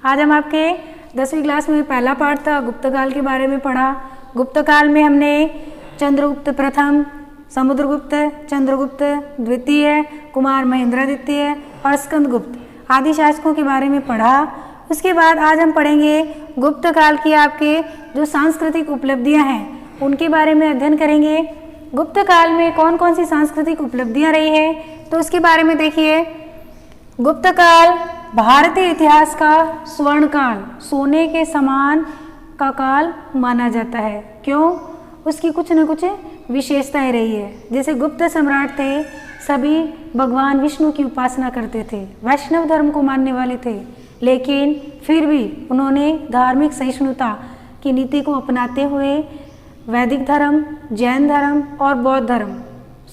आज हम आपके 10वीं क्लास में पहला पाठ था गुप्त काल के बारे में पढ़ा। गुप्त काल में हमने चंद्रगुप्त प्रथम, समुद्रगुप्त, चंद्रगुप्त द्वितीय, कुमार महेंद्र द्वितीय और स्कंदगुप्त आदि शासकों के बारे में पढ़ा। उसके बाद आज हम पढ़ेंगे गुप्त काल की आपके जो सांस्कृतिक उपलब्धियां हैं उनके बारे में अध्ययन करेंगे। गुप्त काल में कौन कौन सी सांस्कृतिक उपलब्धियां रही है तो उसके बारे में देखिए। गुप्त काल भारतीय इतिहास का स्वर्ण काल, सोने के समान का काल माना जाता है। क्यों? उसकी कुछ न कुछ विशेषताएं रही है। जैसे गुप्त सम्राट थे, सभी भगवान विष्णु की उपासना करते थे, वैष्णव धर्म को मानने वाले थे, लेकिन फिर भी उन्होंने धार्मिक सहिष्णुता की नीति को अपनाते हुए वैदिक धर्म, जैन धर्म और बौद्ध धर्म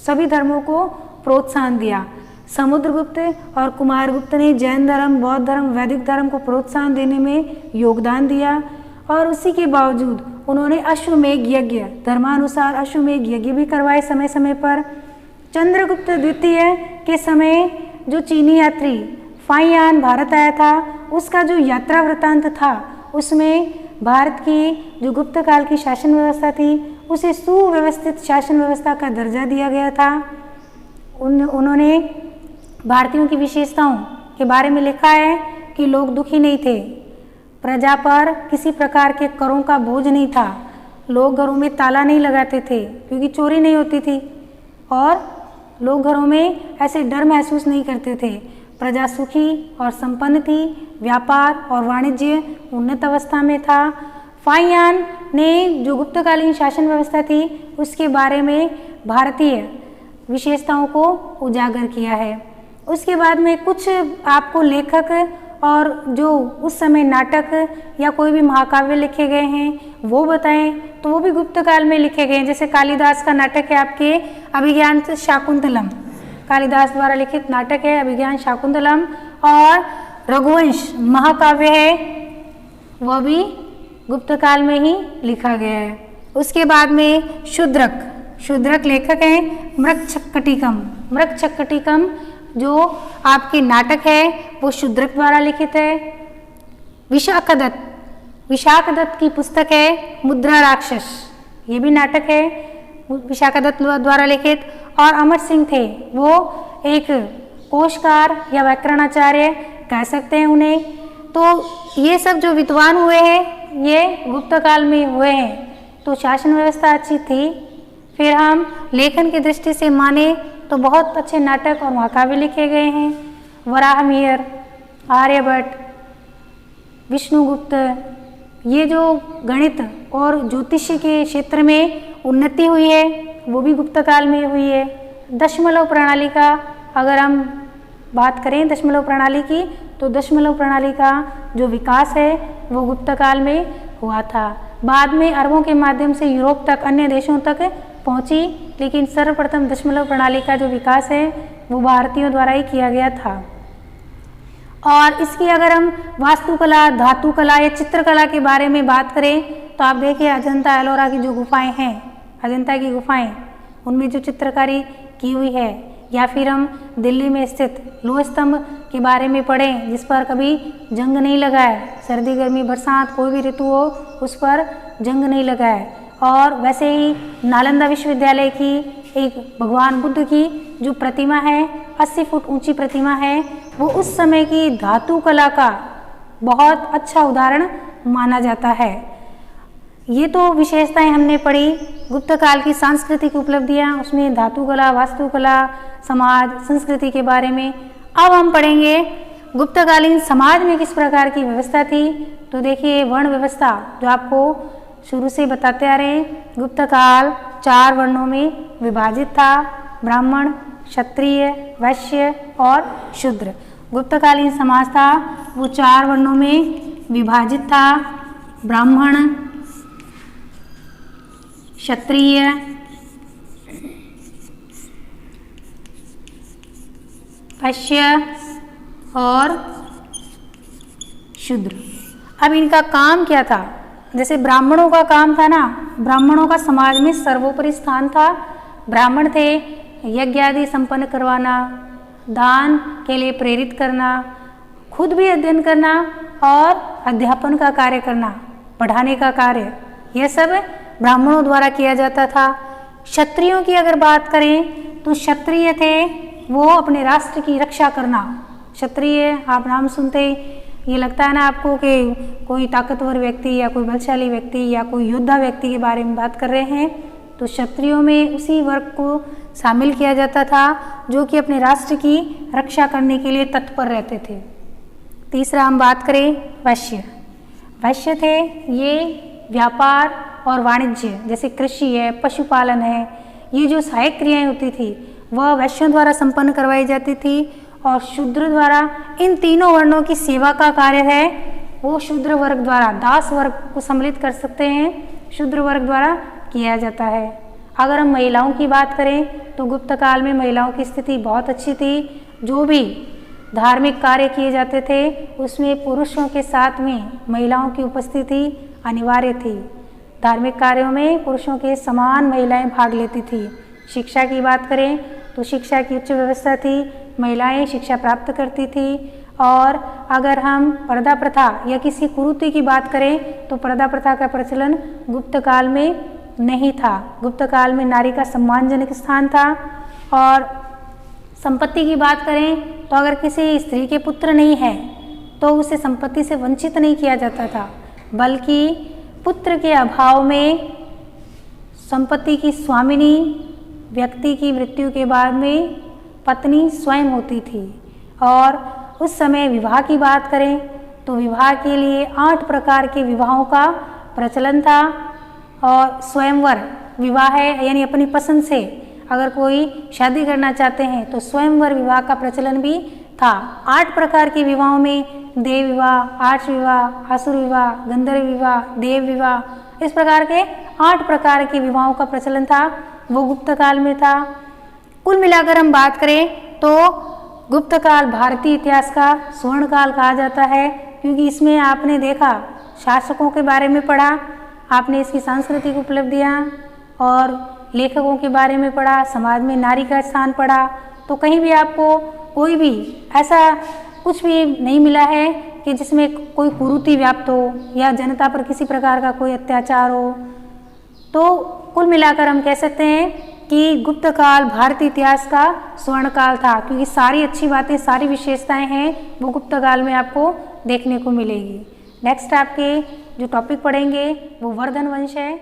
सभी धर्मों को प्रोत्साहन दिया। समुद्रगुप्त और कुमारगुप्त ने जैन धर्म, बौद्ध धर्म, वैदिक धर्म को प्रोत्साहन देने में योगदान दिया और उसी के बावजूद उन्होंने अश्वमेध यज्ञ, धर्मानुसार अश्वमेध यज्ञ भी करवाए समय समय पर। चंद्रगुप्त द्वितीय के समय जो चीनी यात्री फाइयान भारत आया था उसका जो यात्रा वृत्तांत था उसमें भारत की जो गुप्त काल की शासन व्यवस्था थी उसे सुव्यवस्थित शासन व्यवस्था का दर्जा दिया गया था। उन्होंने भारतीयों की विशेषताओं के बारे में लिखा है कि लोग दुखी नहीं थे, प्रजा पर किसी प्रकार के करों का बोझ नहीं था, लोग घरों में ताला नहीं लगाते थे क्योंकि चोरी नहीं होती थी और लोग घरों में ऐसे डर महसूस नहीं करते थे। प्रजा सुखी और संपन्न थी, व्यापार और वाणिज्य उन्नत अवस्था में था। फाइयान ने जो गुप्तकालीन शासन व्यवस्था थी उसके बारे में भारतीय विशेषताओं को उजागर किया है। उसके बाद में कुछ आपको लेखक और जो उस समय नाटक या कोई भी महाकाव्य लिखे गए हैं वो बताएं तो वो भी गुप्त काल में लिखे गए हैं। जैसे कालिदास का नाटक है आपके अभिज्ञान शाकुंतलम, कालिदास द्वारा लिखित नाटक है अभिज्ञान शाकुंतलम, और रघुवंश महाकाव्य है वह भी गुप्त काल में ही लिखा गया है। उसके बाद में शूद्रक लेखक हैं मृच्छकटिकम। मृच्छकटिकम जो आपके नाटक है वो शूद्रक द्वारा लिखित है। विशाखदत्त की पुस्तक है मुद्रा राक्षस, ये भी नाटक है विशाखदत्त द्वारा लिखित। और अमर सिंह थे, वो एक कोशकार या व्याकरणाचार्य कह सकते हैं उन्हें। तो ये सब जो विद्वान हुए हैं ये गुप्त काल में हुए हैं। तो शासन व्यवस्था अच्छी थी। फिर हम लेखन की दृष्टि से माने तो बहुत अच्छे नाटक और महाकाव्य लिखे गए हैं। वराहमिहिर, आर्यभट्ट, विष्णुगुप्त, ये जो गणित और ज्योतिषी के क्षेत्र में उन्नति हुई है वो भी गुप्त काल में हुई है। दशमलव प्रणाली का अगर हम बात करें दशमलव प्रणाली की तो दशमलव प्रणाली का जो विकास है वो गुप्त काल में हुआ था। बाद में अरबों के माध्यम से यूरोप तक, अन्य देशों तक पहुंची, लेकिन सर्वप्रथम दशमलव प्रणाली का जो विकास है वो भारतीयों द्वारा ही किया गया था। और इसकी अगर हम वास्तुकला, धातुकला या चित्रकला के बारे में बात करें तो आप देखिए अजंता एलोरा की जो गुफाएं हैं, अजंता की गुफाएं, उनमें जो चित्रकारी की हुई है, या फिर हम दिल्ली में स्थित लोह स्तंभ के बारे में पढ़ें जिस पर कभी जंग नहीं लगा है, सर्दी गर्मी बरसात कोई भी ऋतु हो उस पर जंग नहीं लगा है। और वैसे ही नालंदा विश्वविद्यालय की एक भगवान बुद्ध की जो प्रतिमा है 80 फुट ऊंची प्रतिमा है वो उस समय की धातु कला का बहुत अच्छा उदाहरण माना जाता है। ये तो विशेषताएं हमने पढ़ी गुप्त काल की सांस्कृतिक उपलब्धियां, उसमें धातुकला, वास्तुकला, समाज, संस्कृति के बारे में। अब हम पढ़ेंगे गुप्तकालीन समाज में किस प्रकार की व्यवस्था थी। तो देखिए वर्ण व्यवस्था जो आपको शुरू से बताते आ रहे हैं, गुप्त काल 4 वर्णों में विभाजित था, ब्राह्मण, क्षत्रिय, वैश्य और शूद्र। गुप्तकालीन समाज था वो 4 वर्णों में विभाजित था, ब्राह्मण, क्षत्रिय, वैश्य और शूद्र। अब इनका काम क्या था? जैसे ब्राह्मणों का काम था ना, ब्राह्मणों का समाज में सर्वोपरि स्थान था। ब्राह्मण थे यज्ञ आदि संपन्न करवाना, दान के लिए प्रेरित करना, खुद भी अध्ययन करना और अध्यापन का कार्य करना, पढ़ाने का कार्य, यह सब ब्राह्मणों द्वारा किया जाता था। क्षत्रियों की अगर बात करें तो क्षत्रिय थे वो अपने राष्ट्र की रक्षा करना। क्षत्रिय आप नाम सुनते ये लगता है ना आपको कि कोई ताकतवर व्यक्ति या कोई बलशाली व्यक्ति या कोई योद्धा व्यक्ति के बारे में बात कर रहे हैं, तो क्षत्रियों में उसी वर्ग को शामिल किया जाता था जो कि अपने राष्ट्र की रक्षा करने के लिए तत्पर रहते थे। तीसरा हम बात करें वैश्य। वैश्य थे ये व्यापार और वाणिज्य जैसे कृषि है, पशुपालन है, ये जो सहायक क्रियाएं होती थी वह वैश्यों द्वारा संपन्न करवाई जाती थी। और शूद्र द्वारा इन तीनों वर्णों की सेवा का कार्य है वो शूद्र वर्ग द्वारा, दास वर्ग को सम्मिलित कर सकते हैं, शूद्र वर्ग द्वारा किया जाता है। अगर हम महिलाओं की बात करें तो गुप्त काल में महिलाओं की स्थिति बहुत अच्छी थी। जो भी धार्मिक कार्य किए जाते थे उसमें पुरुषों के साथ में महिलाओं की उपस्थिति अनिवार्य थी। धार्मिक कार्यों में पुरुषों के समान महिलाएं भाग लेती थी। शिक्षा की बात करें तो शिक्षा की उच्च व्यवस्था थी, महिलाएं शिक्षा प्राप्त करती थी। और अगर हम पर्दा प्रथा या किसी कुरीति की बात करें तो पर्दा प्रथा का प्रचलन गुप्त काल में नहीं था। गुप्त काल में नारी का सम्मानजनक स्थान था। और संपत्ति की बात करें तो अगर किसी स्त्री के पुत्र नहीं है तो उसे संपत्ति से वंचित नहीं किया जाता था, बल्कि पुत्र के अभाव में संपत्ति की स्वामिनी व्यक्ति की मृत्यु के बाद में पत्नी स्वयं होती थी। और उस समय विवाह की बात करें तो विवाह के लिए 8 प्रकार के विवाहों का प्रचलन था। और स्वयंवर विवाह है यानी अपनी पसंद से अगर कोई शादी करना चाहते हैं तो स्वयंवर विवाह का प्रचलन भी था। 8 प्रकार के विवाहों में देव विवाह, आर्ष विवाह, असुर विवाह, गंधर्व विवाह, देव विवाह, इस प्रकार के 8 प्रकार के विवाहों का प्रचलन था, वो गुप्त काल में था। कुल मिलाकर हम बात करें तो गुप्त काल भारतीय इतिहास का स्वर्ण काल कहा जाता है, क्योंकि इसमें आपने देखा शासकों के बारे में पढ़ा, आपने इसकी सांस्कृतिक उपलब्धियाँ और लेखकों के बारे में पढ़ा, समाज में नारी का स्थान पढ़ा। तो कहीं भी आपको कोई भी ऐसा कुछ भी नहीं मिला है कि जिसमें कोई कुरीति व्याप्त हो या जनता पर किसी प्रकार का कोई अत्याचार हो। तो कुल मिलाकर हम कह सकते हैं कि गुप्त काल भारतीय इतिहास का स्वर्ण काल था, क्योंकि सारी अच्छी बातें, सारी विशेषताएं हैं वो गुप्त काल में आपको देखने को मिलेगी। नेक्स्ट आपके जो टॉपिक पढ़ेंगे वो वर्धन वंश है।